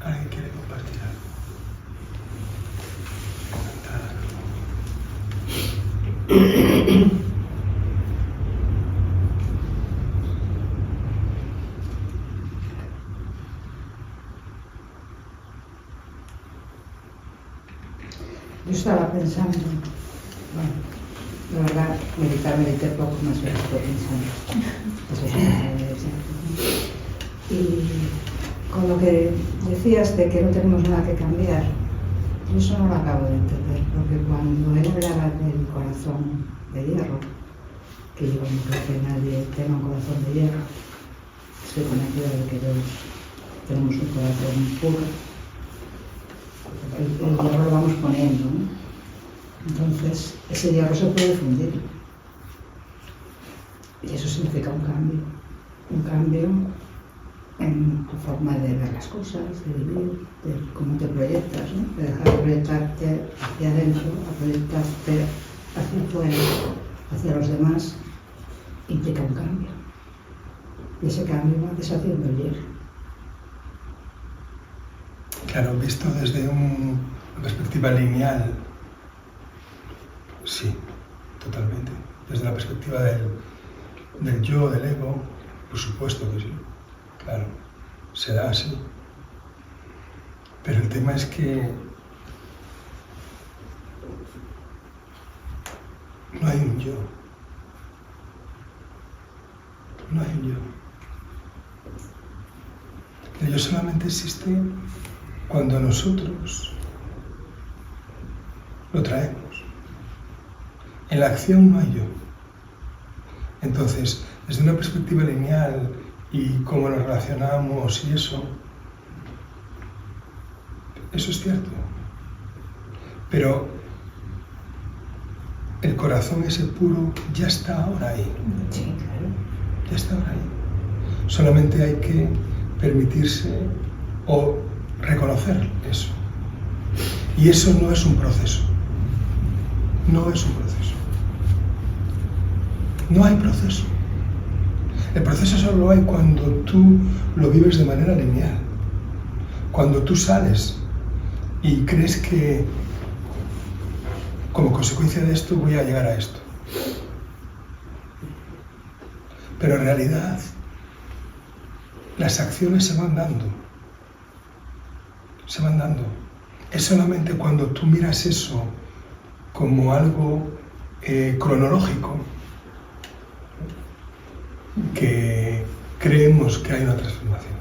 ¿Alguien quiere compartir algo? Yo estaba pensando, bueno, la verdad, medité poco, más bien estoy pensando. Y con lo que decías de que no tenemos nada que cambiar, yo eso no lo acabo de entender, porque cuando él hablaba del corazón de hierro, que yo no creo que nadie tenga un corazón de hierro, estoy convencida de que todos tenemos un corazón puro. El hierro lo vamos poniendo, ¿no? Entonces ese hierro se puede fundir y eso significa un cambio en tu forma de ver las cosas, de vivir, de cómo te proyectas, ¿no? De dejar de proyectarte hacia adentro, a proyectarte hacia afuera, hacia los demás, implica un cambio y ese cambio va deshaciendo el hierro. Claro, visto desde una perspectiva lineal, sí, totalmente. Desde la perspectiva del yo, del ego, por supuesto que sí, claro, se da así. Pero el tema es que no hay un yo. No hay un yo. El yo solamente existe cuando nosotros lo traemos. En la acción no hay yo. Entonces, desde una perspectiva lineal y cómo nos relacionamos y eso es cierto. Pero el corazón ese puro ya está ahora ahí. Sí, claro. Ya está ahora ahí. Solamente hay que permitirse o reconocer eso. Y eso no es un proceso. No es un proceso. No hay proceso. El proceso solo hay cuando tú lo vives de manera lineal. Cuando tú sales y crees que como consecuencia de esto voy a llegar a esto. Pero en realidad las acciones se van dando. Se van dando. Es solamente cuando tú miras eso como algo cronológico que creemos que hay una transformación.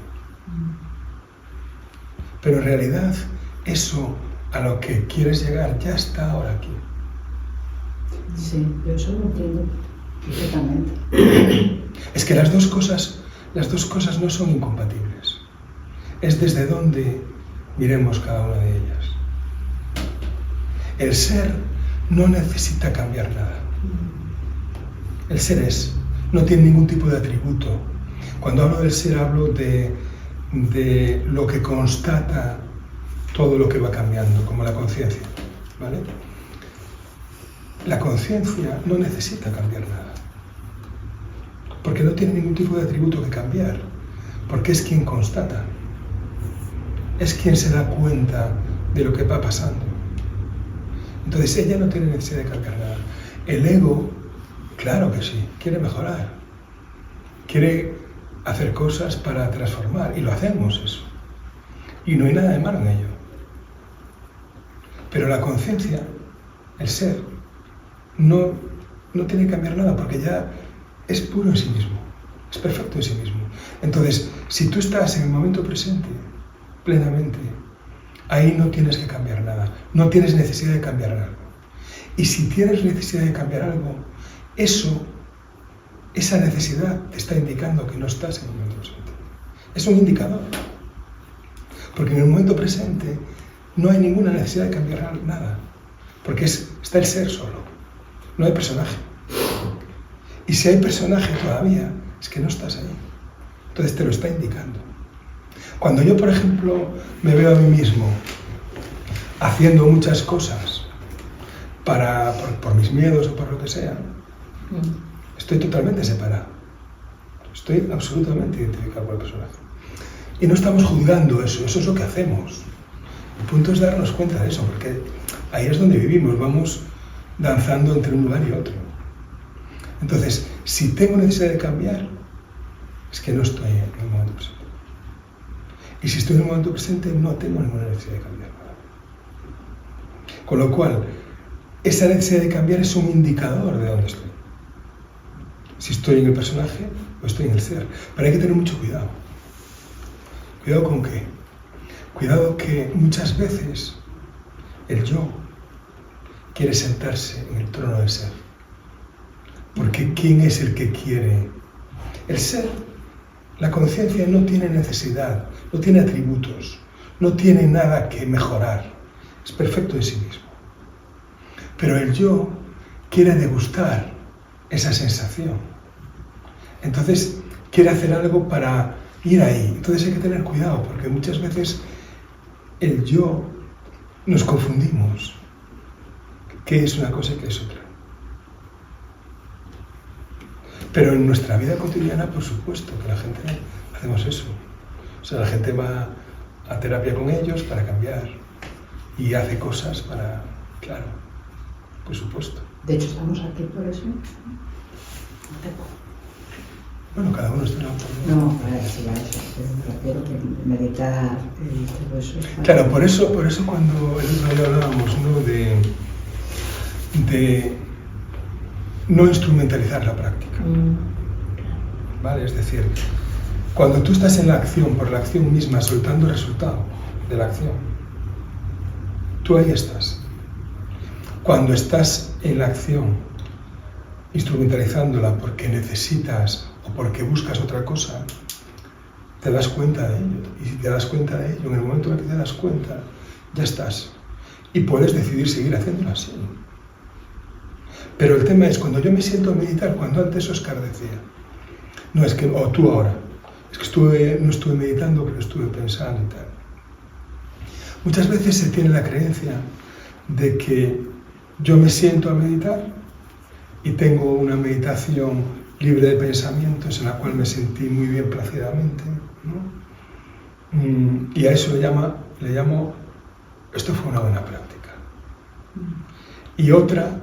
Pero en realidad eso a lo que quieres llegar ya está ahora aquí. Sí, yo eso lo entiendo perfectamente. Es que las dos cosas no son incompatibles. Es desde donde miremos cada una de ellas. El ser no necesita cambiar nada. El ser es, no tiene ningún tipo de atributo. Cuando hablo del ser hablo de lo que constata todo lo que va cambiando, como la conciencia, ¿vale? La conciencia no necesita cambiar nada, porque no tiene ningún tipo de atributo que cambiar, porque es quien constata, es quien se da cuenta de lo que va pasando. Entonces ella no tiene necesidad de cambiar nada. El ego, claro que sí, quiere mejorar, quiere hacer cosas para transformar, y lo hacemos eso. Y no hay nada de malo en ello. Pero la conciencia, el ser, no tiene que cambiar nada porque ya es puro en sí mismo, es perfecto en sí mismo. Entonces, si tú estás en el momento presente, plenamente, ahí no tienes que cambiar nada, no tienes necesidad de cambiar algo. Y si tienes necesidad de cambiar algo, esa necesidad te está indicando que no estás en el momento presente. Es un indicador. Porque en el momento presente no hay ninguna necesidad de cambiar nada, porque está el ser solo, no hay personaje. Y si hay personaje todavía, es que no estás ahí. Entonces te lo está indicando. Cuando yo, por ejemplo, me veo a mí mismo haciendo muchas cosas por mis miedos o por lo que sea, estoy totalmente separado. Estoy absolutamente identificado con el personaje. Y no estamos juzgando eso, eso es lo que hacemos. El punto es darnos cuenta de eso, porque ahí es donde vivimos, vamos danzando entre un lugar y otro. Entonces, si tengo necesidad de cambiar, es que no estoy en el momento presente. Y si estoy en el momento presente, no tengo ninguna necesidad de cambiar nada. Con lo cual, esa necesidad de cambiar es un indicador de dónde estoy. Si estoy en el personaje o estoy en el ser. Pero hay que tener mucho cuidado. ¿Cuidado con qué? Cuidado que muchas veces el yo quiere sentarse en el trono del ser. Porque ¿quién es el que quiere? El ser, la conciencia no tiene necesidad, no tiene atributos, no tiene nada que mejorar. Es perfecto en sí mismo. Pero el yo quiere degustar esa sensación. Entonces quiere hacer algo para ir ahí. Entonces hay que tener cuidado, porque muchas veces el yo nos confundimos. ¿Qué es una cosa y qué es otra? Pero en nuestra vida cotidiana, por supuesto, que la gente hacemos eso. O sea, la gente va a terapia con ellos para cambiar y hace cosas para... Claro, por supuesto. De hecho, estamos aquí por eso. Bueno, cada uno está en la oportunidad. No, para decir eso, pero que meditar y todo eso. Claro, por eso cuando el otro día hablábamos, ¿no? de no instrumentalizar la práctica. ¿Vale? Es decir, cuando tú estás en la acción, por la acción misma, soltando el resultado de la acción, tú ahí estás. Cuando estás en la acción, instrumentalizándola porque necesitas o porque buscas otra cosa, te das cuenta de ello. Y si te das cuenta de ello, en el momento en que te das cuenta, ya estás. Y puedes decidir seguir haciéndolo así. Pero el tema es, cuando yo me siento a meditar, cuando antes Oscar decía, no es que, o tú ahora, es que no estuve meditando, pero estuve pensando y tal. Muchas veces se tiene la creencia de que yo me siento a meditar y tengo una meditación libre de pensamientos en la cual me sentí muy bien plácidamente, ¿no? Y a eso le llamo, esto fue una buena práctica. Y otra,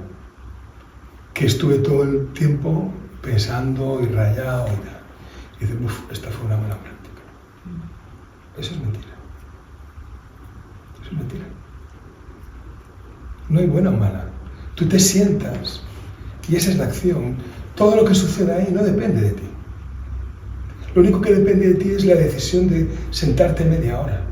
que estuve todo el tiempo pensando y rayado y tal. Y dice, esta fue una buena práctica. Eso es mentira. Eso es mentira. No hay buena o mala. Tú te sientas y esa es la acción. Todo lo que sucede ahí no depende de ti. Lo único que depende de ti es la decisión de sentarte media hora.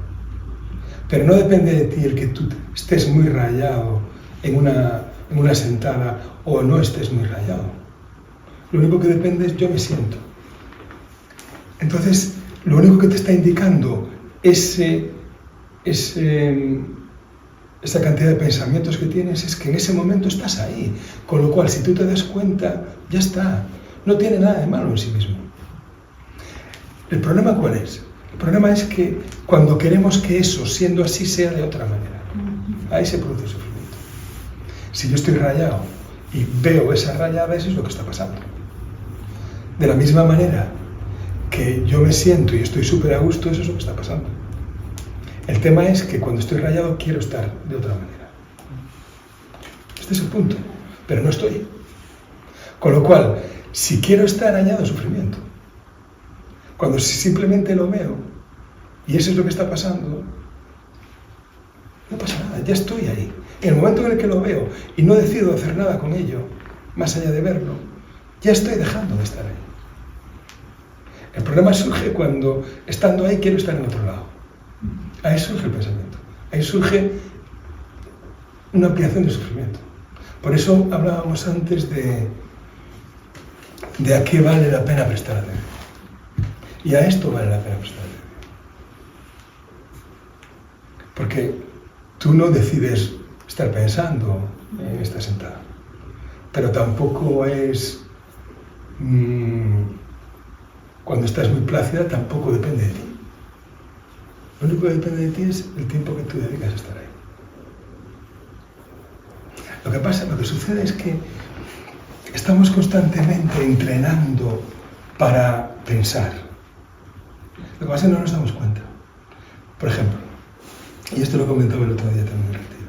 Pero no depende de ti el que tú estés muy rayado en una sentada o no estés muy rayado. Lo único que depende es yo me siento. Entonces, lo único que te está indicando esa cantidad de pensamientos que tienes es que en ese momento estás ahí. Con lo cual, si tú te das cuenta, ya está. No tiene nada de malo en sí mismo. ¿El problema cuál es? El problema es que cuando queremos que eso, siendo así, sea de otra manera, ahí se produce sufrimiento. Si yo estoy rayado y veo esa rayada, eso es lo que está pasando. De la misma manera que yo me siento y estoy súper a gusto, eso es lo que está pasando. El tema es que cuando estoy rayado quiero estar de otra manera. Este es el punto, pero no estoy. Con lo cual, si quiero estar, añado sufrimiento. Cuando simplemente lo veo y eso es lo que está pasando, no pasa nada, ya estoy ahí. En el momento en el que lo veo y no decido hacer nada con ello, más allá de verlo, ya estoy dejando de estar ahí. El problema surge cuando, estando ahí, quiero estar en otro lado. Ahí surge el pensamiento. Ahí surge una ampliación del sufrimiento. Por eso hablábamos antes de a qué vale la pena prestar atención. Y a esto vale la pena prestar atención. Porque tú no decides estar pensando en esta sentada. Pero tampoco es... cuando estás muy plácida, tampoco depende de ti. Lo único que depende de ti es el tiempo que tú dedicas a estar ahí. Lo que sucede es que estamos constantemente entrenando para pensar. Lo que pasa es que no nos damos cuenta. Por ejemplo, y esto lo comentaba el otro día también en el retiro.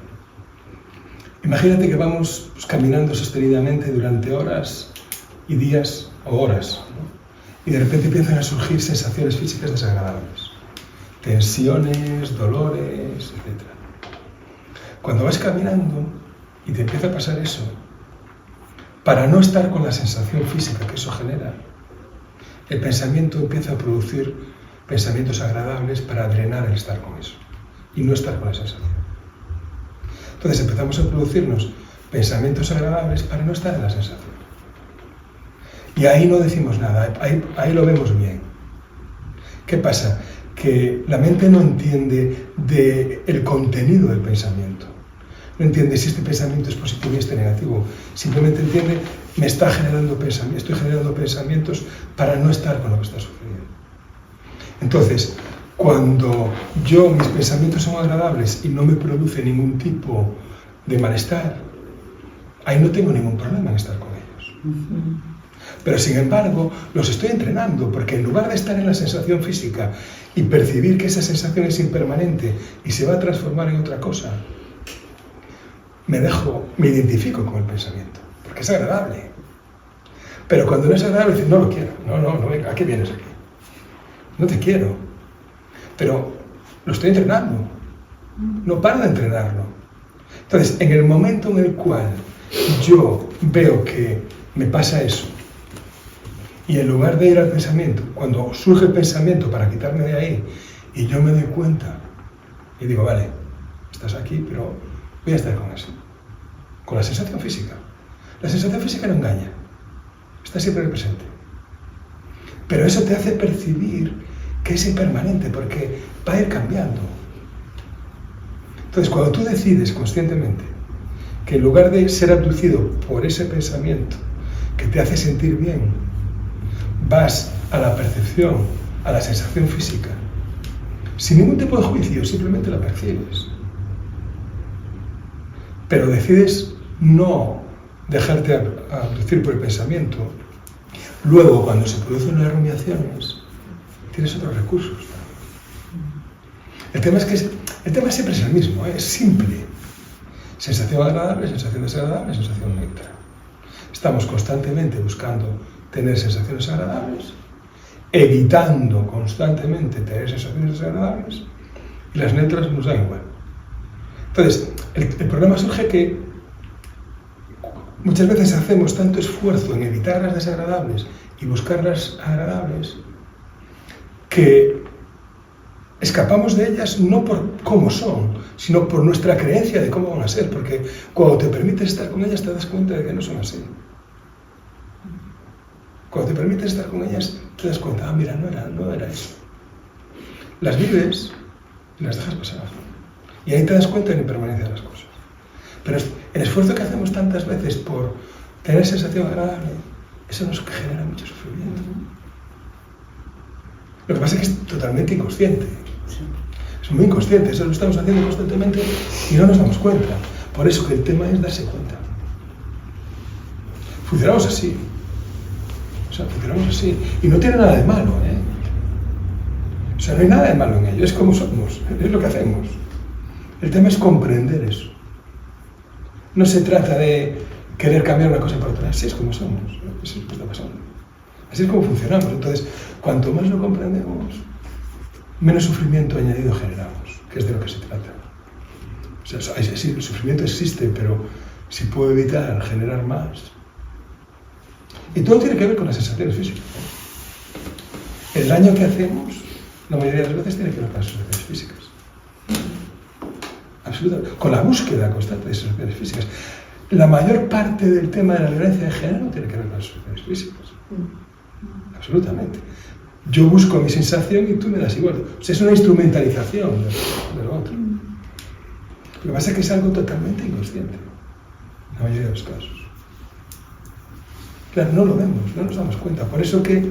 Imagínate que vamos caminando sostenidamente durante horas y días o horas, ¿no? Y de repente empiezan a surgir sensaciones físicas desagradables. Tensiones, dolores, etc. Cuando vas caminando y te empieza a pasar eso, para no estar con la sensación física que eso genera, el pensamiento empieza a producir pensamientos agradables para drenar el estar con eso y no estar con la sensación. Entonces empezamos a producirnos pensamientos agradables para no estar en la sensación. Y ahí no decimos nada, ahí lo vemos bien. ¿Qué pasa? Que la mente no entiende el contenido del pensamiento. No entiende si este pensamiento es positivo y este negativo. Simplemente entiende, estoy generando pensamientos para no estar con lo que está sucediendo. Entonces, cuando mis pensamientos son agradables y no me produce ningún tipo de malestar, ahí no tengo ningún problema en estar con ellos. Pero sin embargo, los estoy entrenando, porque en lugar de estar en la sensación física y percibir que esa sensación es impermanente y se va a transformar en otra cosa, me identifico con el pensamiento, porque es agradable. Pero cuando no es agradable, dices, no lo quiero, no, venga, ¿a qué vienes aquí? No te quiero. Pero lo estoy entrenando, no paro de entrenarlo. Entonces, en el momento en el cual yo veo que me pasa eso, y en lugar de ir al pensamiento, cuando surge el pensamiento para quitarme de ahí, y yo me doy cuenta, y digo, vale, estás aquí, pero voy a estar con eso, con la sensación física. La sensación física no engaña, está siempre presente. Pero eso te hace percibir que es impermanente, porque va a ir cambiando. Entonces, cuando tú decides conscientemente que en lugar de ser abducido por ese pensamiento que te hace sentir bien, vas a la percepción, a la sensación física, sin ningún tipo de juicio, simplemente la percibes. Pero decides no dejarte abducir por el pensamiento. Luego, cuando se producen las rumiaciones, tienes otros recursos. El tema siempre es el mismo, es simple. Sensación agradable, sensación desagradable, sensación neutra. Estamos constantemente buscando tener sensaciones agradables, evitando constantemente tener sensaciones desagradables, y las neutras nos dan igual. Entonces, el problema surge que muchas veces hacemos tanto esfuerzo en evitar las desagradables y buscar las agradables, que escapamos de ellas no por cómo son, sino por nuestra creencia de cómo van a ser, porque cuando te permites estar con ellas te das cuenta de que no son así. Cuando te permites estar con ellas te das cuenta, mira, no era eso. Las vives y las dejas pasar. Y ahí te das cuenta de la impermanencia de las cosas. Pero el esfuerzo que hacemos tantas veces por tener sensación agradable, eso nos genera mucho sufrimiento. Lo que pasa es que es totalmente inconsciente. Es muy inconsciente, eso lo estamos haciendo constantemente y no nos damos cuenta. Por eso que el tema es darse cuenta. Funcionamos así. Funcionamos así. Y no tiene nada de malo, ¿eh? No hay nada de malo en ello. Es como somos, es lo que hacemos. El tema es comprender eso. No se trata de querer cambiar una cosa por otra. Así es como somos. Eso es lo que está pasando. Así es como funcionamos. Entonces, cuanto más lo comprendemos, menos sufrimiento añadido generamos, que es de lo que se trata. Sí, el sufrimiento existe, pero si puedo evitar generar más. Y todo tiene que ver con las sensaciones físicas. El daño que hacemos, la mayoría de las veces, tiene que ver con las sensaciones físicas. Absolutamente. Con la búsqueda constante de sensaciones físicas. La mayor parte del tema de la violencia de género tiene que ver con las sensaciones físicas. Absolutamente. Yo busco mi sensación y tú me das igual. Es una instrumentalización de lo otro. Lo que pasa es que es algo totalmente inconsciente, en la mayoría de los casos. Claro, no lo vemos, no nos damos cuenta. Por eso que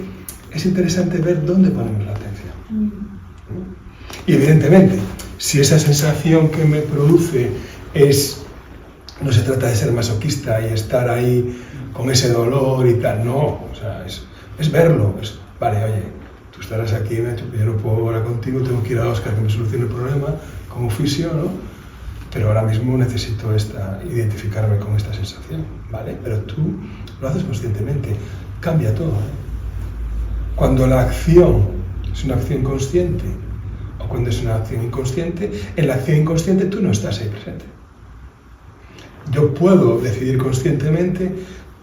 es interesante ver dónde ponemos la atención. Y evidentemente, si esa sensación que me produce no se trata de ser masoquista y estar ahí con ese dolor y tal, no. O sea, es verlo. Vale, oye, tú estarás aquí, yo no puedo hablar contigo, tengo que ir a Óscar que me solucione el problema como fisio, ¿no? Pero ahora mismo necesito identificarme con esta sensación, ¿vale? Pero tú lo haces conscientemente, cambia todo, ¿eh? Cuando la acción es una acción consciente o cuando es una acción inconsciente, en la acción inconsciente tú no estás ahí presente. Yo puedo decidir conscientemente,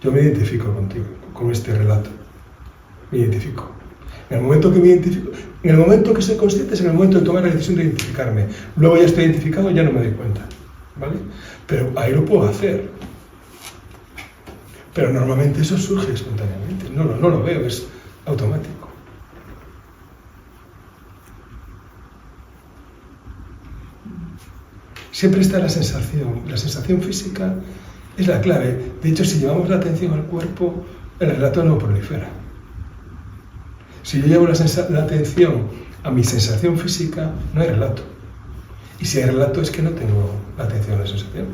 yo me identifico contigo, con este relato, me identifico. En el momento que me identifico, en el momento que soy consciente es en el momento de tomar la decisión de identificarme. Luego ya estoy identificado, ya no me doy cuenta, ¿vale? Pero ahí lo puedo hacer. Pero normalmente eso surge espontáneamente, no lo veo, es automático. Siempre está la sensación física es la clave. De hecho, si llevamos la atención al cuerpo, el relato no prolifera. Si yo llevo la atención a mi sensación física, no hay relato. Y si hay relato es que no tengo la atención a la sensación.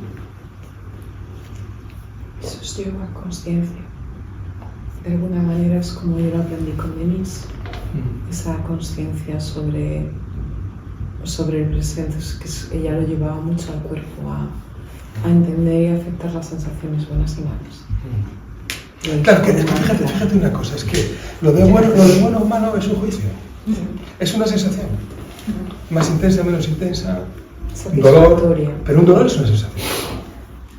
Eso es llevar conciencia. De alguna manera es como yo lo aprendí con Denise. Esa conciencia sobre el presente, que ella lo llevaba mucho al cuerpo, a entender y aceptar las sensaciones buenas y malas. Claro, que fíjate una cosa, es que lo de bueno o malo es un juicio, es una sensación, más intensa, menos intensa, un dolor, pero un dolor es una sensación.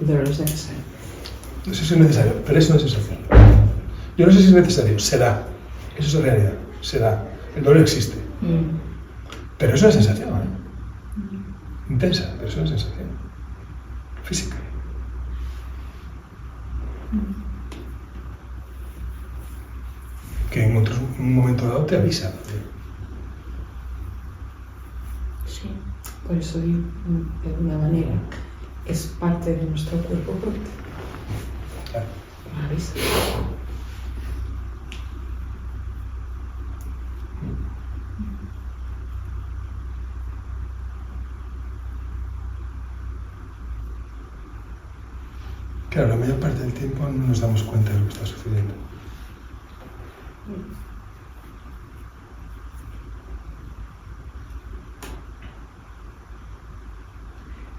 El dolor es necesario. No sé si es necesario, pero es una sensación. Yo no sé si es necesario, será, eso es realidad, será, el dolor existe, pero es una sensación, intensa, pero es una sensación física. Que en un momento dado te avisa. Sí, por eso de alguna manera es parte de nuestro cuerpo porque avisa. Claro, la mayor parte del tiempo no nos damos cuenta de lo que está sucediendo.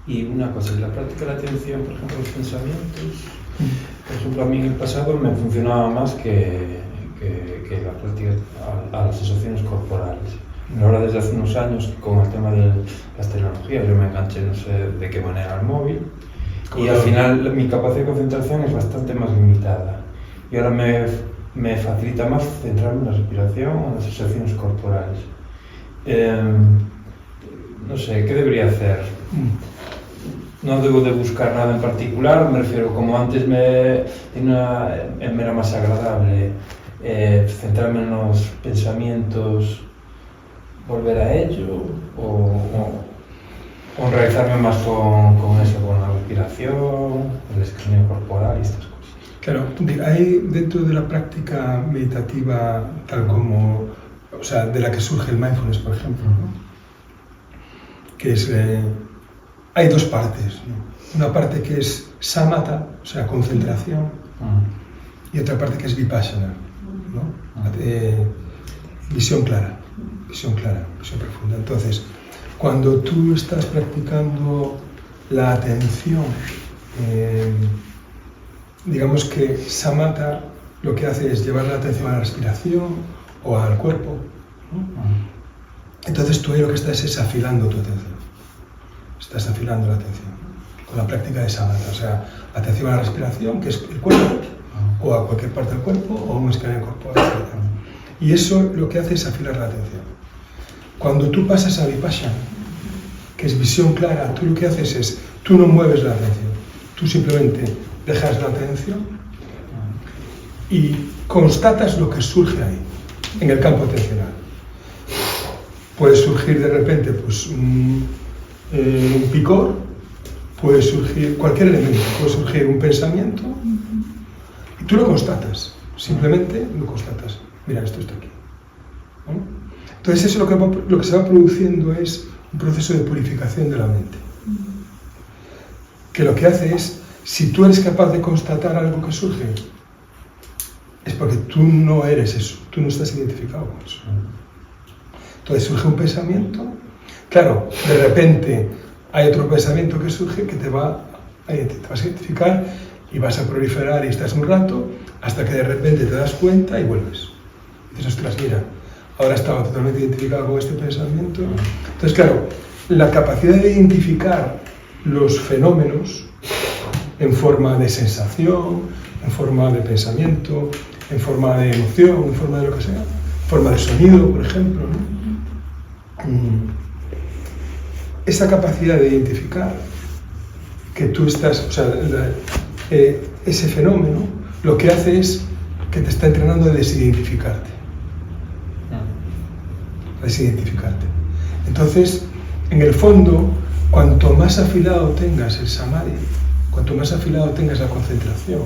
Y una cosa, la práctica de la atención, por ejemplo, los pensamientos, por ejemplo, a mí en el pasado me funcionaba más que la práctica a las sensaciones corporales. Ahora desde hace unos años, con el tema de las tecnologías, yo me enganché, no sé de qué manera, al móvil. Y al final mi capacidad de concentración es bastante más limitada. Y ahora me facilita más centrarme en la respiración o en las sensaciones corporales. No sé, ¿qué debería hacer? No debo de buscar nada en particular, me refiero, como antes me era más agradable centrarme en los pensamientos, volver a ello, o realizarme más con eso, con la respiración, el escaneo corporal y estas cosas. Claro, hay dentro de la práctica meditativa, tal como, o sea, de la que surge el mindfulness, por ejemplo, ¿no? Que es, hay dos partes, ¿no? Una parte que es samatha, o sea, concentración, y otra parte que es vipassana, ¿no? Visión clara, visión profunda. Entonces, cuando tú estás practicando la atención, digamos que samatha lo que hace es llevar la atención a la respiración o al cuerpo, ¿no? Entonces tú ahí lo que estás es afilando tu atención, estás afilando la atención con la práctica de samatha, o sea, atención a la respiración, que es el cuerpo, o a cualquier parte del cuerpo, o un escaneo corporal, etc. Y eso lo que hace es afilar la atención. Cuando tú pasas a vipassana, que es visión clara, tú lo que haces es, tú no mueves la atención, tú simplemente dejas la atención y constatas lo que surge ahí, en el campo atencional. Puede surgir de repente pues, un picor, puede surgir cualquier elemento, puede surgir un pensamiento y tú lo constatas, simplemente lo constatas. Mira, esto está aquí, ¿no? Entonces eso lo que se va produciendo es un proceso de purificación de la mente, que lo que hace es, si tú eres capaz de constatar algo que surge, es porque tú no eres eso, tú no estás identificado con eso. Entonces surge un pensamiento, claro, de repente hay otro pensamiento que surge que te va a identificar y vas a proliferar y estás un rato hasta que de repente te das cuenta y vuelves. Y dices, ostras, mira, ahora estaba totalmente identificado con este pensamiento. Entonces, claro, la capacidad de identificar los fenómenos en forma de sensación, en forma de pensamiento, en forma de emoción, en forma de lo que sea, en forma de sonido, por ejemplo, ¿no? Esa capacidad de identificar que tú estás, o sea, ese fenómeno, lo que hace es que te está entrenando a desidentificarte. A desidentificarte. Entonces, en el fondo, cuanto más afilado tengas el samadhi, cuanto más afilado tengas la concentración,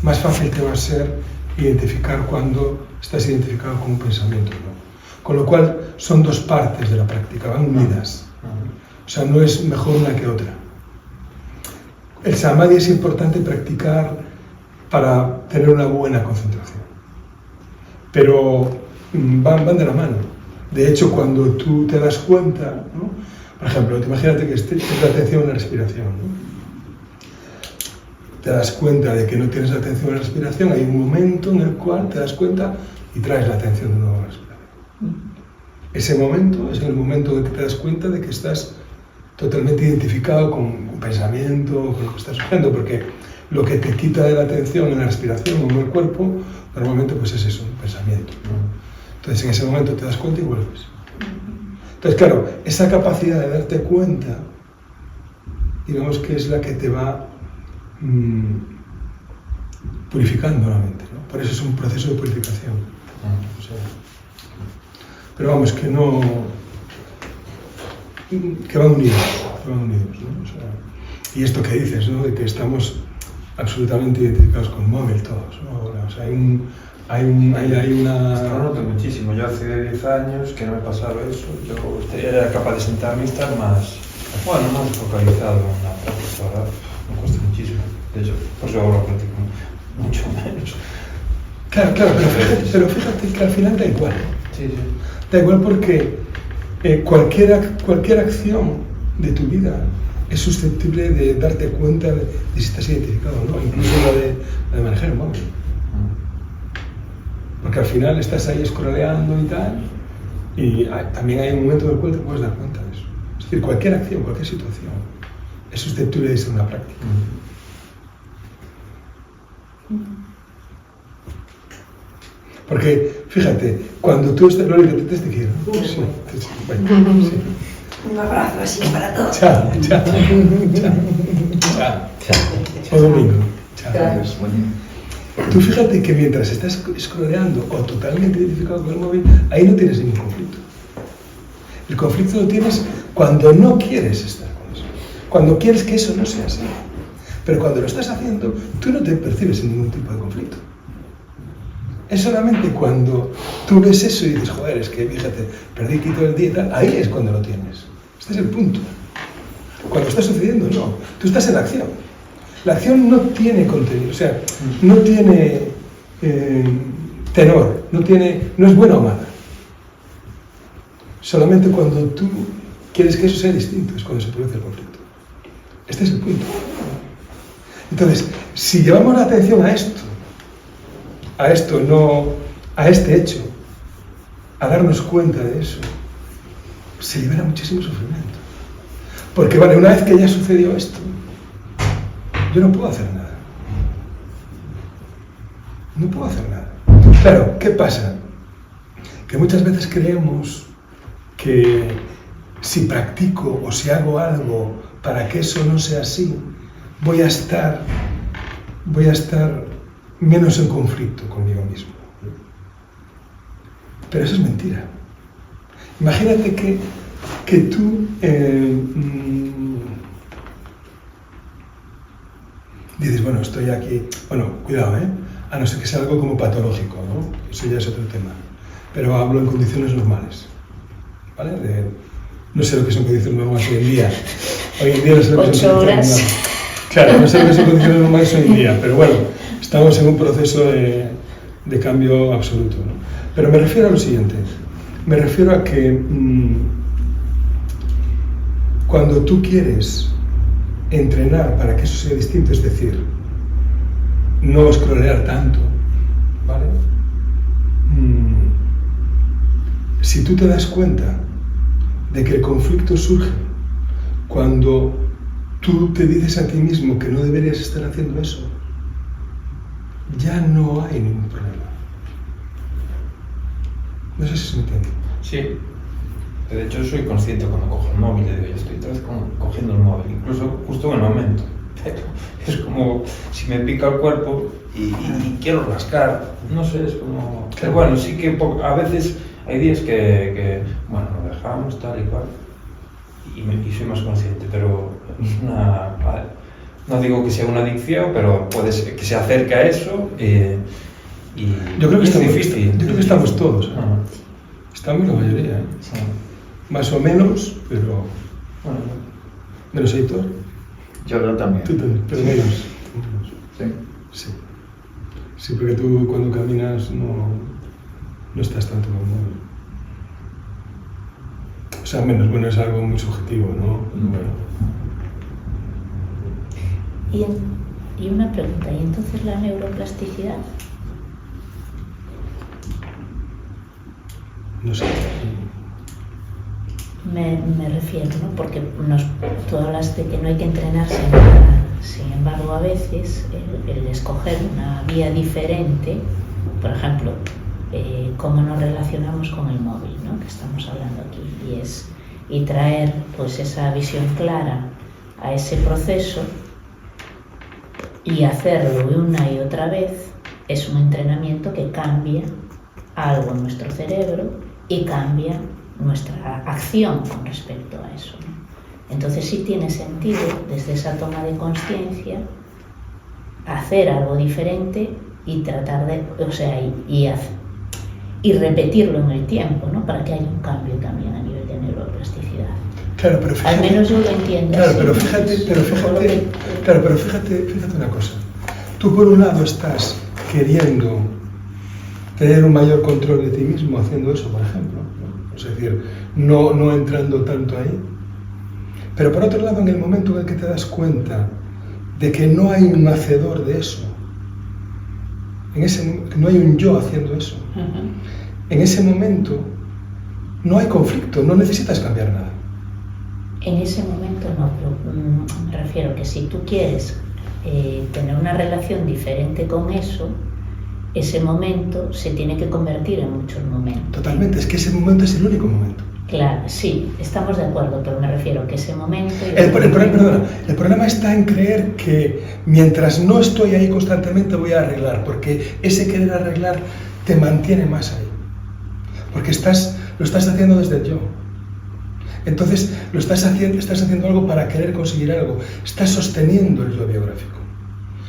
más fácil te va a ser identificar cuando estás identificado con un pensamiento, ¿no? Con lo cual, son dos partes de la práctica, van unidas. O sea, no es mejor una que otra. El samadhi es importante practicar para tener una buena concentración. Pero van de la mano. De hecho, cuando tú te das cuenta, ¿no? Por ejemplo, imagínate que estés la atención en la respiración, ¿no? Te das cuenta de que no tienes atención en la respiración, hay un momento en el cual te das cuenta y traes la atención de nuevo a la respiración. Ese momento es el momento en que te das cuenta de que estás totalmente identificado con un pensamiento, con lo que está surgiendo, porque lo que te quita de la atención en la respiración o en el cuerpo, normalmente pues es eso, un pensamiento, ¿no? Entonces en ese momento te das cuenta y vuelves. Entonces claro, esa capacidad de darte cuenta, digamos que es la que te va purificando la mente, ¿no? Por eso es un proceso de purificación. O sea, pero vamos, que no... que van unidos, ¿no? O sea, y esto que dices, ¿no? De que estamos absolutamente identificados con el móvil todos, ¿no? O sea, hay una... Esto lo noto muchísimo. Yo hace 10 años que no me pasaba eso. Yo era capaz de sentarme y estar más focalizado en la práctica. Ahora me cuesta muchísimo. De hecho, por eso hago la práctica mucho menos. Claro, pero fíjate que al final da igual. Sí. Da igual porque cualquier acción de tu vida es susceptible de darte cuenta de si estás identificado o no, incluso la de manejar el móvil. Porque al final estás ahí scrolleando y tal, y también hay un momento en el cual te puedes dar cuenta de eso. Es decir, cualquier acción, cualquier situación es susceptible de ser una práctica. Porque, fíjate, cuando tú estás... Loli, que te quiero. Sí. Un abrazo así para todos. Chao. O domingo. Chao. Gracias. Tú fíjate que mientras estás scrolleando o totalmente identificado con el móvil, ahí no tienes ningún conflicto. El conflicto lo tienes cuando no quieres estar con eso. Cuando quieres que eso no sea así. Pero cuando lo estás haciendo, tú no te percibes en ningún tipo de conflicto. Es solamente cuando tú ves eso y dices, joder, es que fíjate, perdí aquí todo el día y tal, ahí es cuando lo tienes. Este es el punto. Cuando está sucediendo, no. Tú estás en la acción. La acción no tiene contenido, o sea, no tiene tenor, no es buena o mala. Solamente cuando tú quieres que eso sea distinto es cuando se produce el conflicto. Este es el punto. Entonces, si llevamos la atención a esto, no a este hecho, a darnos cuenta de eso, se libera muchísimo sufrimiento. Porque vale, una vez que ya sucedió esto, yo no puedo hacer nada. No puedo hacer nada. Claro, ¿qué pasa? Que muchas veces creemos que si practico o si hago algo para que eso no sea así, voy a estar menos en conflicto conmigo mismo. Pero eso es mentira. Imagínate que tú dices, bueno, estoy aquí, bueno, cuidado, a no ser que sea algo como patológico, ¿no? Eso ya es otro tema. Pero hablo en condiciones normales, ¿vale? No sé lo que son condiciones normales hoy en día. Hoy en día no sé lo que son condiciones normales. Claro, no sé lo que son condiciones normales hoy en día, pero bueno, estamos en un proceso de cambio absoluto, ¿no? Pero me refiero a lo siguiente. Me refiero a que cuando tú quieres entrenar para que eso sea distinto, es decir, no scrollear tanto, ¿vale? Si tú te das cuenta de que el conflicto surge cuando tú te dices a ti mismo que no deberías estar haciendo eso, ya no hay ningún problema. No sé si se me entiende. Sí. De hecho, soy consciente cuando cojo el móvil, digo, yo estoy otra vez cogiendo el móvil, incluso justo en el momento. Pero es como si me pica el cuerpo y quiero rascar, no sé, es como... Pero bueno, sí que a veces hay días que bueno, lo dejamos tal y cual y soy más consciente, pero es una... No digo que sea una adicción, pero puede ser que se acerque a eso y yo creo que es difícil. Yo creo que estamos todos, ¿eh? Estamos la mayoría, ¿eh? Sí. Más o menos, pero... Bueno, menos Heitor. Yo creo también. Tú también, pero menos. Sí. Sí. Sí, porque tú cuando caminas no estás tanto con el móvil. O sea, menos, bueno, es algo muy subjetivo, ¿no? Bueno. Y una pregunta, ¿y entonces la neuroplasticidad? No sé. Me refiero, ¿no? Porque tú hablas de que no hay que entrenarse en nada. Sin embargo, a veces el escoger una vía diferente, por ejemplo, cómo nos relacionamos con el móvil, ¿no? Que estamos hablando aquí, y traer pues esa visión clara a ese proceso y hacerlo una y otra vez es un entrenamiento que cambia algo en nuestro cerebro y cambia nuestra acción con respecto a eso, ¿no? Entonces sí tiene sentido desde esa toma de conciencia hacer algo diferente y tratar de, o sea, y repetirlo en el tiempo, ¿no? Para que haya un cambio también a nivel de neuroplasticidad. Claro, pero fíjate, al menos yo lo entiendo. Claro, así, pero ¿no? fíjate una cosa. Tú por un lado estás queriendo tener un mayor control de ti mismo haciendo eso, por ejemplo, ¿no? Es decir, no entrando tanto ahí. Pero por otro lado, en el momento en el que te das cuenta de que no hay un hacedor de eso, no hay un yo haciendo eso, en ese momento no hay conflicto, no necesitas cambiar nada. En ese momento no, pero me refiero que si tú quieres tener una relación diferente con eso, ese momento se tiene que convertir en muchos momentos. Totalmente, es que ese momento es el único momento. Claro, sí, estamos de acuerdo, pero me refiero que ese momento... El problema está en creer que mientras no estoy ahí constantemente voy a arreglar, porque ese querer arreglar te mantiene más ahí. Porque lo estás haciendo desde el yo. Entonces estás haciendo algo para querer conseguir algo. Estás sosteniendo el yo biográfico.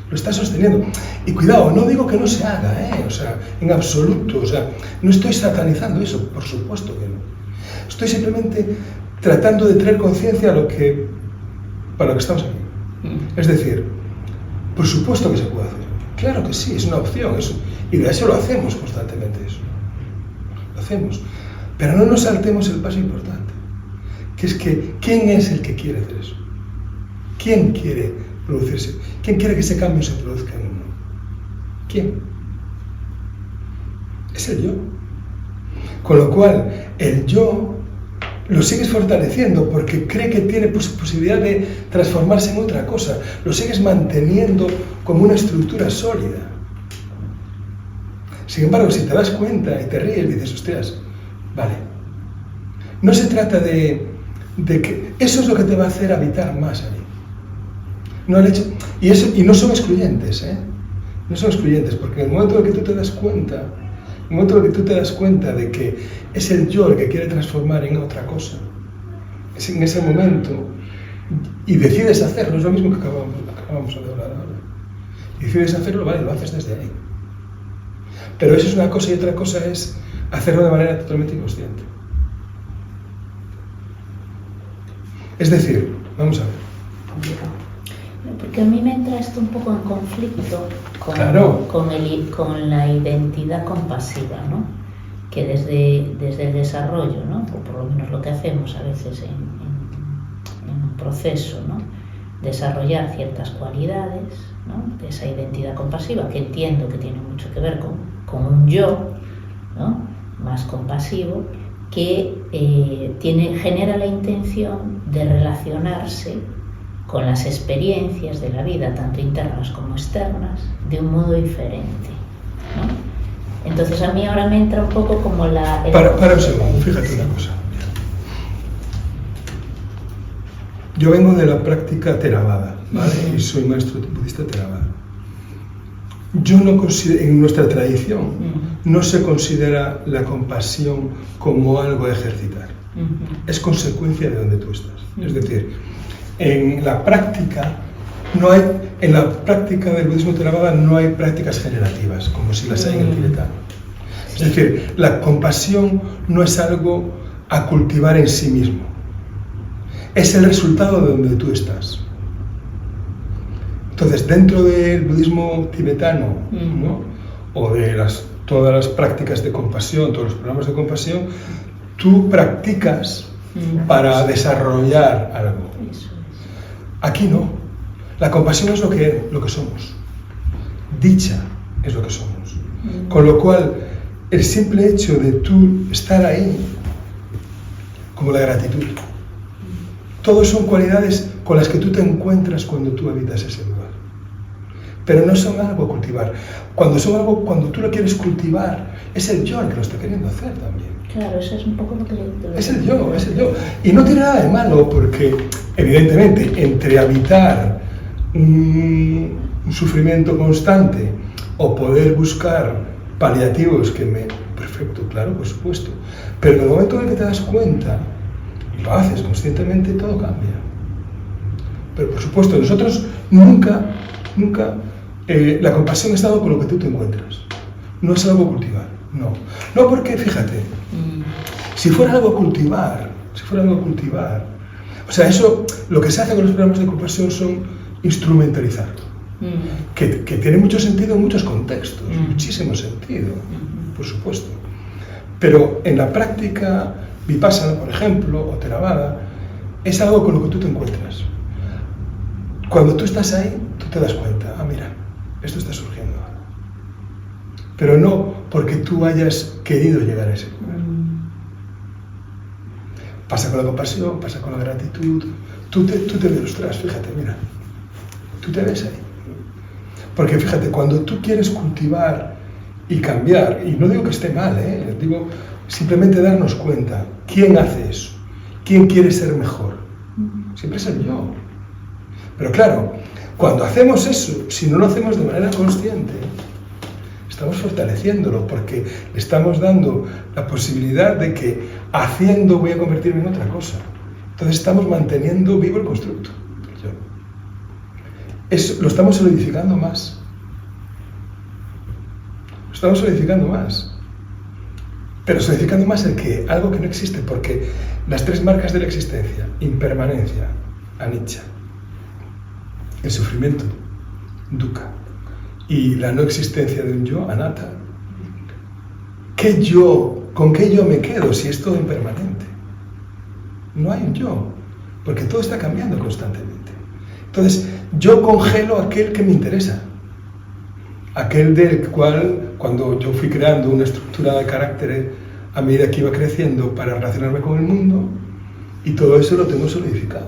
Lo estás sosteniendo. Y cuidado, no digo que no se haga, o sea, en absoluto. O sea, no estoy satanizando eso, por supuesto que no. Estoy simplemente tratando de traer conciencia para lo que estamos aquí. Es decir, por supuesto que se puede hacer. Claro que sí, es una opción. Y de eso lo hacemos constantemente. Eso. Lo hacemos. Pero no nos saltemos el paso importante. Que es que, ¿quién es el que quiere hacer eso? ¿Quién quiere producirse? ¿Quién quiere que ese cambio se produzca en uno? ¿Quién? Es el yo. Con lo cual, el yo lo sigues fortaleciendo porque cree que tiene posibilidad de transformarse en otra cosa. Lo sigues manteniendo como una estructura sólida. Sin embargo, si te das cuenta y te ríes, dices, hostias, vale. No se trata de que eso es lo que te va a hacer habitar más ahí. No el hecho, y no son excluyentes, No son excluyentes, porque en el momento en que tú te das cuenta, de que es el yo el que quiere transformar en otra cosa, es en ese momento, y decides hacerlo, es lo mismo que acabamos de hablar ahora. Y decides hacerlo, vale, lo haces desde ahí. Pero eso es una cosa y otra cosa es hacerlo de manera totalmente inconsciente. Es decir, vamos a ver. Porque a mí me entra esto un poco en conflicto con la identidad compasiva, ¿no? que desde el desarrollo, ¿no? O por lo menos lo que hacemos a veces en un proceso, ¿no? Desarrollar ciertas cualidades, ¿no? De esa identidad compasiva, que entiendo que tiene mucho que ver con un yo, ¿no? Más compasivo, que genera la intención de relacionarse con las experiencias de la vida, tanto internas como externas, de un modo diferente, ¿no? Entonces a mí ahora me entra un poco como Para un segundo, fíjate una cosa. Yo vengo de la práctica Theravada, ¿vale? Y soy maestro budista Theravada. Yo no considero, en nuestra tradición, no se considera la compasión como algo a ejercitar. Es consecuencia de donde tú estás. Es decir, en la práctica del budismo Theravada no hay prácticas generativas, como si las hay en el tibetano. Es decir, la compasión no es algo a cultivar en sí mismo. Es el resultado de donde tú estás. Entonces, dentro del budismo tibetano, ¿no? O de todas las prácticas de compasión, todos los programas de compasión, tú practicas para desarrollar algo. Aquí no. La compasión es lo que somos. Dicha es lo que somos. Con lo cual, el simple hecho de tú estar ahí, como la gratitud, todos son cualidades con las que tú te encuentras cuando tú habitas ese lugar. Pero no son algo a cultivar. Cuando tú lo quieres cultivar, es el yo el que lo está queriendo hacer también. Claro, eso es un poco lo que... Es el yo. Y no tiene nada de malo, porque, evidentemente, entre habitar un sufrimiento constante o poder buscar paliativos perfecto, claro, por supuesto. Pero en el momento en el que te das cuenta y lo haces conscientemente, todo cambia. Pero por supuesto, nosotros nunca la compasión es algo con lo que tú te encuentras. No es algo a cultivar, no. No, porque, fíjate, si fuera algo a cultivar, o sea, eso, lo que se hace con los programas de compasión son instrumentalizarlo. Que tiene mucho sentido en muchos contextos, muchísimo sentido, por supuesto. Pero en la práctica Vipassana, por ejemplo, o Theravada, es algo con lo que tú te encuentras. Cuando tú estás ahí, tú te das cuenta, mira, esto está surgiendo ahora. Pero no porque tú hayas querido llegar a ese lugar. Pasa con la compasión, pasa con la gratitud. Tú te ves, ostras, fíjate, mira, tú te ves ahí. Porque fíjate, cuando tú quieres cultivar y cambiar, y no digo que esté mal, digo simplemente darnos cuenta, ¿quién hace eso? ¿Quién quiere ser mejor? Siempre es el yo. Pero claro, cuando hacemos eso, si no lo hacemos de manera consciente, estamos fortaleciéndolo, porque le estamos dando la posibilidad de que haciendo voy a convertirme en otra cosa. Entonces estamos manteniendo vivo el constructo. Lo estamos solidificando más. Pero solidificando más algo que no existe, porque las tres marcas de la existencia, impermanencia, anicca, el sufrimiento, dukkha, y la no existencia de un yo, anatta. ¿Con qué yo me quedo si es todo impermanente? No hay un yo, porque todo está cambiando constantemente. Entonces, yo congelo aquel que me interesa, aquel del cual, cuando yo fui creando una estructura de carácter a medida que iba creciendo para relacionarme con el mundo, y todo eso lo tengo solidificado,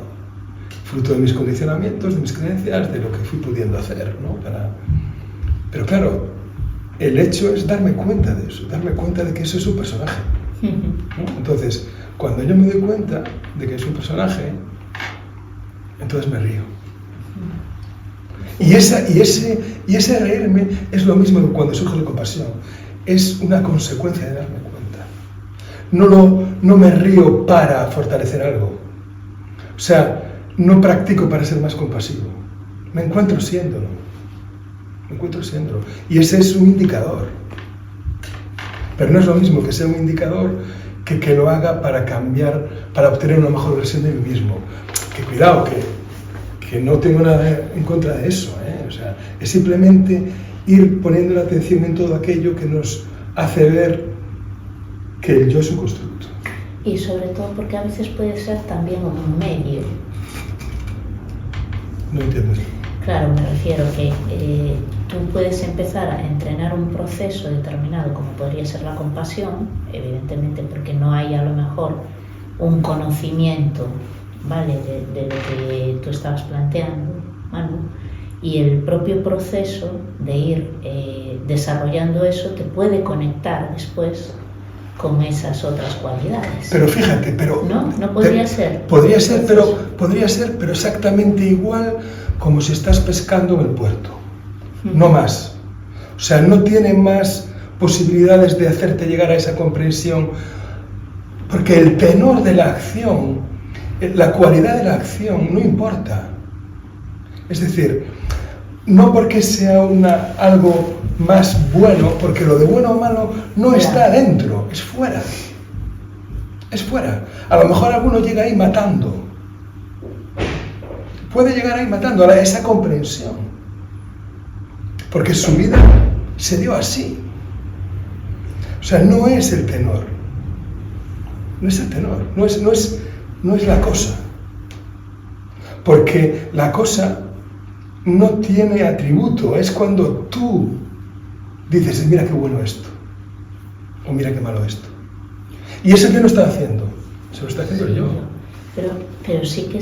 fruto de mis condicionamientos, de mis creencias, de lo que fui pudiendo hacer, ¿no? Pero claro, el hecho es darme cuenta de eso, darme cuenta de que eso es un personaje, ¿no? Entonces, cuando yo me doy cuenta de que es un personaje, entonces me río. Y ese reírme es lo mismo que cuando surge la compasión. Es una consecuencia de darme cuenta. No me río para fortalecer algo. O sea, no practico para ser más compasivo. Me encuentro siéndolo. Y ese es un indicador. Pero no es lo mismo que sea un indicador que lo haga para cambiar, para obtener una mejor versión de mí mismo. Que cuidado, que no tengo nada en contra de eso, O sea, es simplemente ir poniendo la atención en todo aquello que nos hace ver que el yo es un constructo. Y sobre todo porque a veces puede ser también un medio. No entiendes. Claro, me refiero que tú puedes empezar a entrenar un proceso determinado, como podría ser la compasión, evidentemente porque no hay a lo mejor un conocimiento, ¿vale?, de lo que tú estabas planteando, Manu, y el propio proceso de ir desarrollando eso te puede conectar después con esas otras cualidades. Pero fíjate, ¿No podría ser? Podría ser, pero exactamente igual como si estás pescando en el puerto. No más. O sea, no tiene más posibilidades de hacerte llegar a esa comprensión, porque el tenor de la acción, la cualidad de la acción no importa. Es decir, no porque sea algo más bueno, porque lo de bueno o malo no está dentro, es fuera. Es fuera. A lo mejor alguno llega ahí matando. Puede llegar ahí matando a esa comprensión. Porque su vida se dio así. O sea, no es el tenor. No es el tenor. No es la cosa. Porque la cosa no tiene atributo. Es cuando tú dices, mira qué bueno esto. O mira qué malo esto. ¿Y eso qué lo está haciendo? Se lo está haciendo el yo. Pero sí que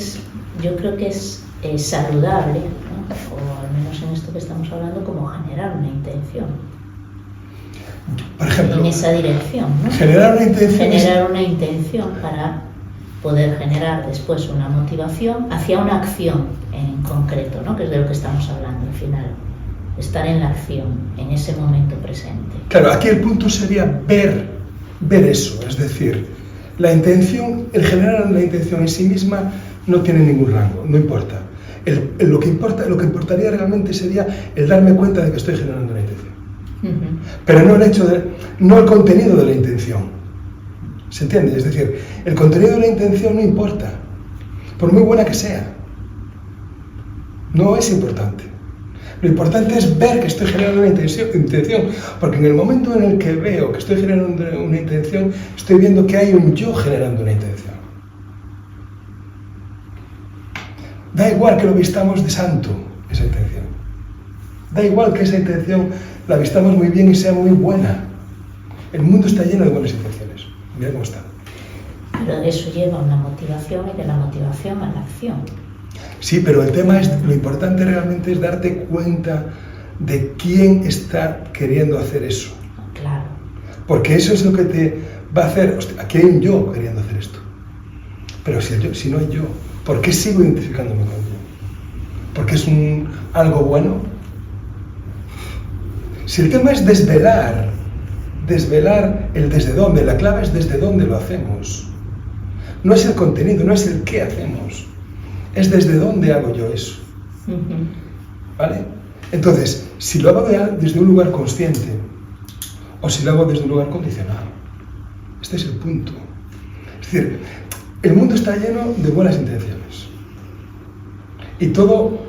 yo creo que es saludable, ¿no? O al menos en esto que estamos hablando, como generar una intención. Por ejemplo, en esa dirección, ¿no? Generar una intención para poder generar después una motivación hacia una acción en concreto, ¿no? Que es de lo que estamos hablando al final. Estar en la acción, en ese momento presente. Claro, aquí el punto sería ver eso, es decir, la intención, el generar una intención en sí misma no tiene ningún rango, no importa. Lo que importaría realmente sería el darme cuenta de que estoy generando una intención. Pero no el contenido de la intención. ¿Se entiende? Es decir, el contenido de la intención no importa, por muy buena que sea. No es importante. Lo importante es ver que estoy generando una intención, porque en el momento en el que veo que estoy generando una intención, estoy viendo que hay un yo generando una intención. Da igual que lo vistamos de santo, esa intención. Da igual que esa intención la vistamos muy bien y sea muy buena. El mundo está lleno de buenas intenciones. Mira cómo está. Pero eso lleva a una motivación y de la motivación a la acción. Sí, pero el tema es, lo importante realmente es darte cuenta de quién está queriendo hacer eso. Claro. Porque eso es lo que te va a hacer, hostia, aquí hay un yo queriendo hacer esto. Pero si no hay yo, ¿por qué sigo identificándome con yo? ¿Porque es algo bueno? Si el tema es desvelar el desde dónde, la clave es desde dónde lo hacemos. No es el contenido, no es el qué hacemos. Es desde dónde hago yo eso. ¿Vale? Entonces, si lo hago desde un lugar consciente o si lo hago desde un lugar condicionado. Este es el punto. Es decir, el mundo está lleno de buenas intenciones. Y todo,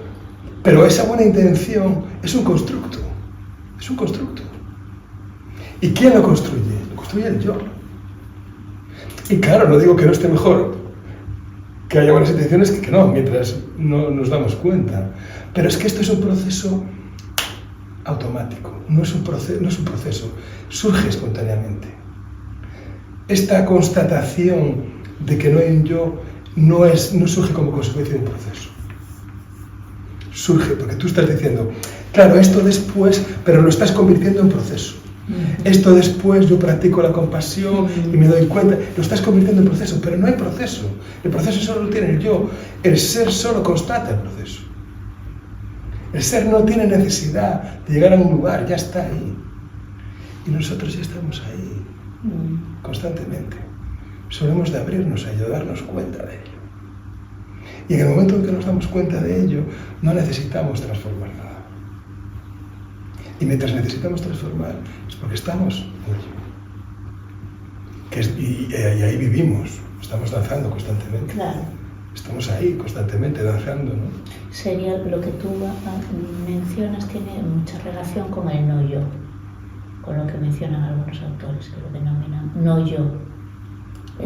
pero esa buena intención es un constructo. Es un constructo. ¿Y quién lo construye? Lo construye el yo. Y claro, no digo que no esté mejor que haya buenas intenciones que no, mientras no nos damos cuenta. Pero es que esto es un proceso automático, no es un proceso, surge espontáneamente. Esta constatación de que no hay un yo no surge como consecuencia de un proceso. Surge porque tú estás diciendo, claro, esto después, pero lo estás convirtiendo en proceso. Esto después yo practico la compasión y me doy cuenta, lo estás convirtiendo en proceso, pero no hay proceso. El proceso solo lo tiene el yo, el ser solo constata el proceso. El ser no tiene necesidad de llegar a un lugar, ya está ahí. Y nosotros ya estamos ahí, constantemente. Solo hemos de abrirnos a ello, darnos cuenta de ello. Y en el momento en que nos damos cuenta de ello, no necesitamos transformar nada. Y mientras necesitamos transformar, es porque estamos en ello. Y ahí vivimos, estamos danzando constantemente. Claro. Estamos ahí constantemente danzando, ¿no? Sería lo que tú mencionas, tiene mucha relación con el no yo. con lo que mencionan algunos autores, que lo denominan no yo.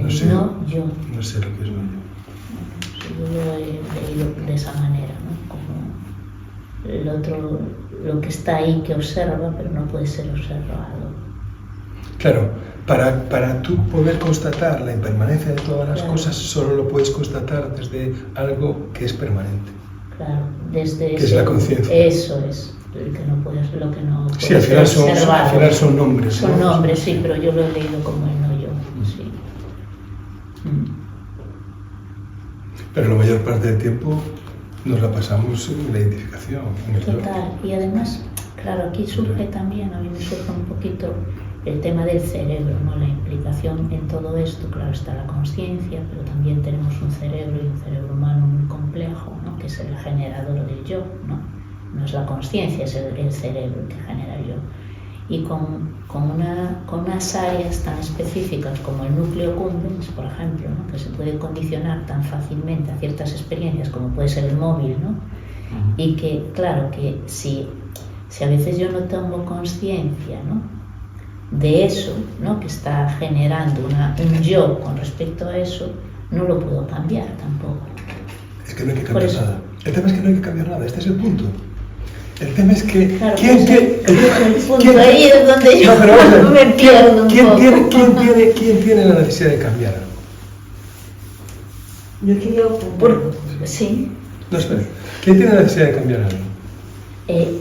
No sé. No yo. No sé lo que es no yo. Yo lo he leído de esa manera, ¿no? Como el otro, lo que está ahí que observa, pero no puede ser observado. Claro, para tú poder constatar la impermanencia de todas las cosas, solo lo puedes constatar desde algo que es permanente. Claro, desde que es la conciencia. Eso es, lo que no puede sí, al final son nombres. Son nombres, sí, pero yo lo he leído como el no yo, sí. Pero la mayor parte del tiempo nos la pasamos en la identificación, en el Total, y además, claro, aquí surge también, a mí me surge un poquito el tema del cerebro, ¿no? La implicación en todo esto, claro, está la conciencia, pero también tenemos un cerebro y un cerebro humano muy complejo, ¿no? Que es el generador del yo, ¿no? No es la conciencia, es el cerebro el que genera el yo. Y con unas áreas tan específicas como el núcleo cumbens, por ejemplo, ¿no? Que se puede condicionar tan fácilmente a ciertas experiencias como puede ser el móvil, ¿no? Y que, claro, que si a veces yo no tomo conciencia, ¿no? De eso, ¿no? Que está generando un yo con respecto a eso, no lo puedo cambiar tampoco. Es que no hay que cambiar nada. El tema es que no hay que cambiar nada, este es el punto. El tema es que... Claro, ¿quién ahí es donde yo me pierdo un poco. ¿Quién tiene la necesidad de cambiar? Yo quería Sí. No, espera. ¿Quién tiene la necesidad de cambiar algo?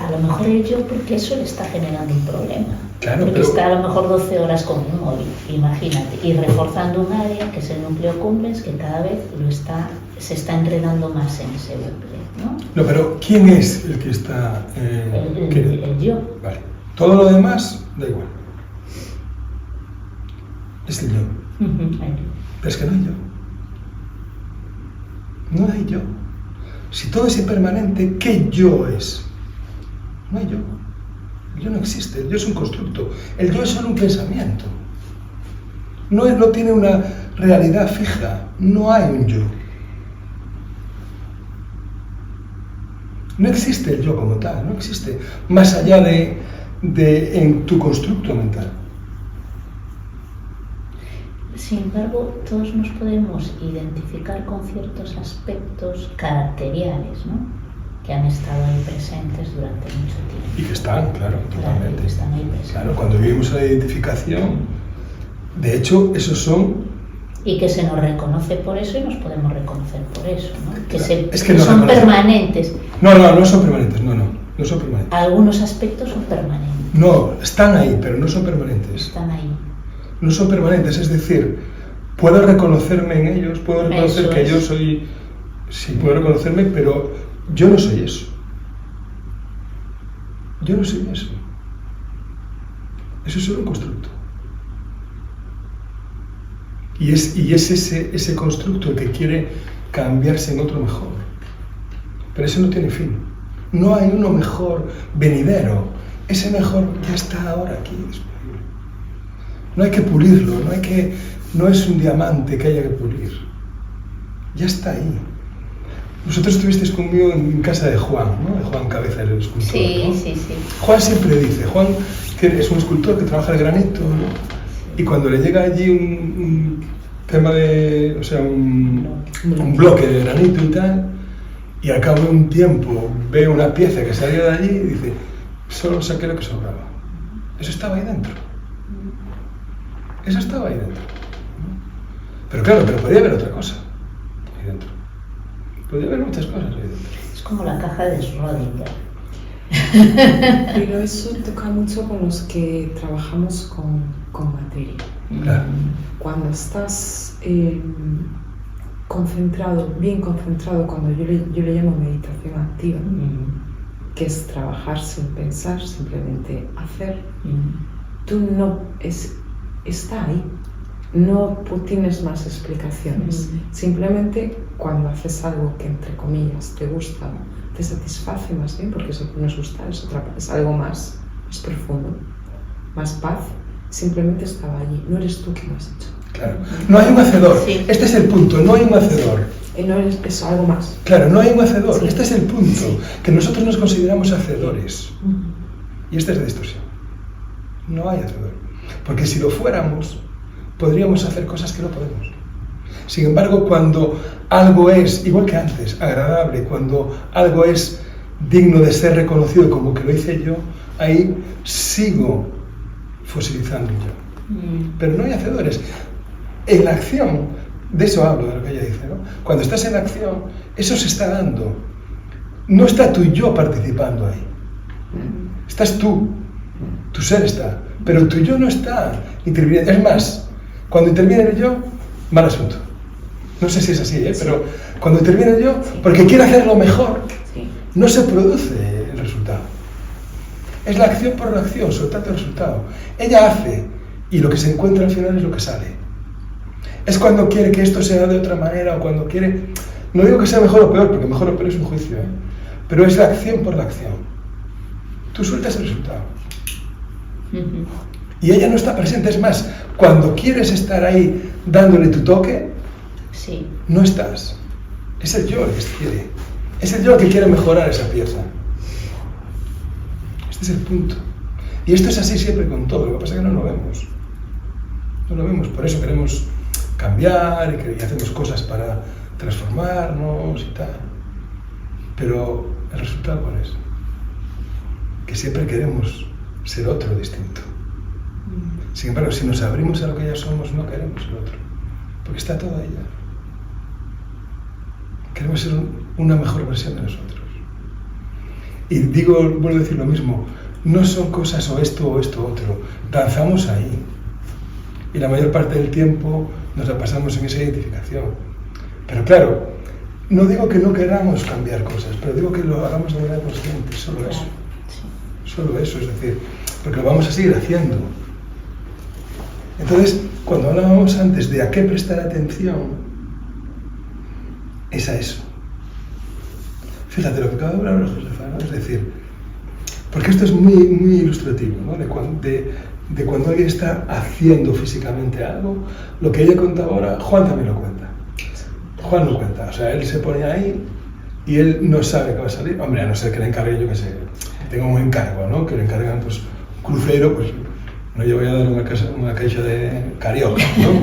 A lo mejor el yo, porque eso le está generando un problema. Claro, porque pero... está a lo mejor 12 horas con un móvil, imagínate, y reforzando un área que es el núcleo cumbens, que cada vez se está enredando más en ese bucle, ¿no? No, pero ¿quién es el que está...? El yo. Vale. Todo lo demás da igual. Es el yo. Pero es que no hay yo. No hay yo. Si todo es impermanente, ¿qué yo es? No hay yo. El yo no existe, el yo es un constructo. El yo es solo un pensamiento. No tiene una realidad fija. No hay un yo. No existe el yo como tal, no existe más allá de en tu constructo mental. Sin embargo, todos nos podemos identificar con ciertos aspectos caracteriales, ¿no? Que han estado ahí presentes durante mucho tiempo. Y que están, claro, totalmente. Claro, que están ahí presentes. Claro, cuando vivimos la identificación, de hecho, esos son... Y que se nos reconoce por eso y nos podemos reconocer por eso, ¿no? Claro, Que son permanentes. No son permanentes, no son permanentes. Algunos aspectos son permanentes. No, están ahí, pero no son permanentes. Están ahí. No son permanentes, es decir, puedo reconocerme en ellos, puedo reconocer que yo soy... Sí, puedo reconocerme, pero yo no soy eso. Yo no soy eso. Eso es solo un constructo. Y es ese constructo el que quiere cambiarse en otro mejor. Pero eso no tiene fin. No hay uno mejor venidero. Ese mejor ya está ahora aquí disponible. No hay que pulirlo, no es un diamante que haya que pulir. Ya está ahí. Vosotros estuvisteis conmigo en casa de Juan, ¿no? De Juan Cabeza, el escultor. Sí, ¿no? sí. Juan siempre dice, Juan que es un escultor que trabaja el granito, ¿no? Y cuando le llega allí un tema de, o sea, un bloque de granito y tal, y al cabo de un tiempo ve una pieza que salía de allí y dice, solo saqué lo que sobraba. Eso estaba ahí dentro. Eso estaba ahí dentro. Pero claro, podía haber otra cosa ahí dentro. Podía haber muchas cosas ahí dentro. Es como la caja de Schrödinger. Pero eso toca mucho con los que trabajamos con materia. Claro. Cuando estás bien concentrado, cuando yo le llamo meditación activa, que es trabajar sin pensar, simplemente hacer, tú no está ahí. No tienes más explicaciones. Simplemente cuando haces algo que, entre comillas, te gusta, te satisface más bien, porque eso que nos gusta es algo más profundo, más paz, simplemente estaba allí. No eres tú quien lo has hecho. Claro. No hay un hacedor. Sí. Este es el punto, no hay un hacedor. No es algo más. Claro, no hay un hacedor. Sí. Este es el punto, que nosotros nos consideramos hacedores. Y esta es la distorsión. No hay hacedor. Porque si lo fuéramos, podríamos hacer cosas que no podemos. Sin embargo, cuando algo es, igual que antes, agradable, cuando algo es digno de ser reconocido como que lo hice yo, ahí sigo fosilizando yo. Pero no hay hacedores. En la acción, de eso hablo, de lo que ella dice, ¿no? Cuando estás en la acción, eso se está dando. No está tu yo participando ahí. Estás tú. Tu ser está. Pero tu yo no está interviniendo. Es más, cuando interviene el yo, mal asunto. No sé si es así, pero cuando interviene el yo, porque quiere hacerlo mejor, no se produce el resultado. Es la acción por la acción, soltando el resultado. Ella hace, y lo que se encuentra al final es lo que sale. Es cuando quiere que esto sea de otra manera, o cuando quiere... No digo que sea mejor o peor, porque mejor o peor es un juicio, pero es la acción por la acción. Tú sueltas el resultado. Y ella no está presente. Es más, cuando quieres estar ahí dándole tu toque, no estás. Es el yo el que quiere. Es el yo el que quiere mejorar esa pieza. Este es el punto. Y esto es así siempre con todo. Lo que pasa es que no lo vemos. No lo vemos. Por eso queremos cambiar y hacemos cosas para transformarnos y tal. Pero el resultado, ¿cuál es? Que siempre queremos ser otro distinto. Sin embargo, si nos abrimos a lo que ya somos, no queremos ser otro. Porque está todo ahí ya. Queremos ser una mejor versión de nosotros. Y vuelvo a decir lo mismo, no son cosas o esto otro. Danzamos ahí. Y la mayor parte del tiempo nos la pasamos en esa identificación. Pero claro, no digo que no queramos cambiar cosas, pero digo que lo hagamos de manera consciente, solo eso. Solo eso, es decir, porque lo vamos a seguir haciendo. Entonces, cuando hablábamos antes de a qué prestar atención, es a eso. Fíjate lo que acaba de hablar Josefa, ¿no? Es decir, porque esto es muy ilustrativo, ¿no? De cuando alguien está haciendo físicamente algo, lo que ella contaba ahora, Juan también lo cuenta. Juan lo cuenta, o sea, él se pone ahí y él no sabe qué va a salir. Hombre, a no ser que le encargue, yo qué sé, tengo un encargo, ¿no? Que le encargan, pues, un crucero, pues, no yo voy a dar una caixa de carioca, ¿no?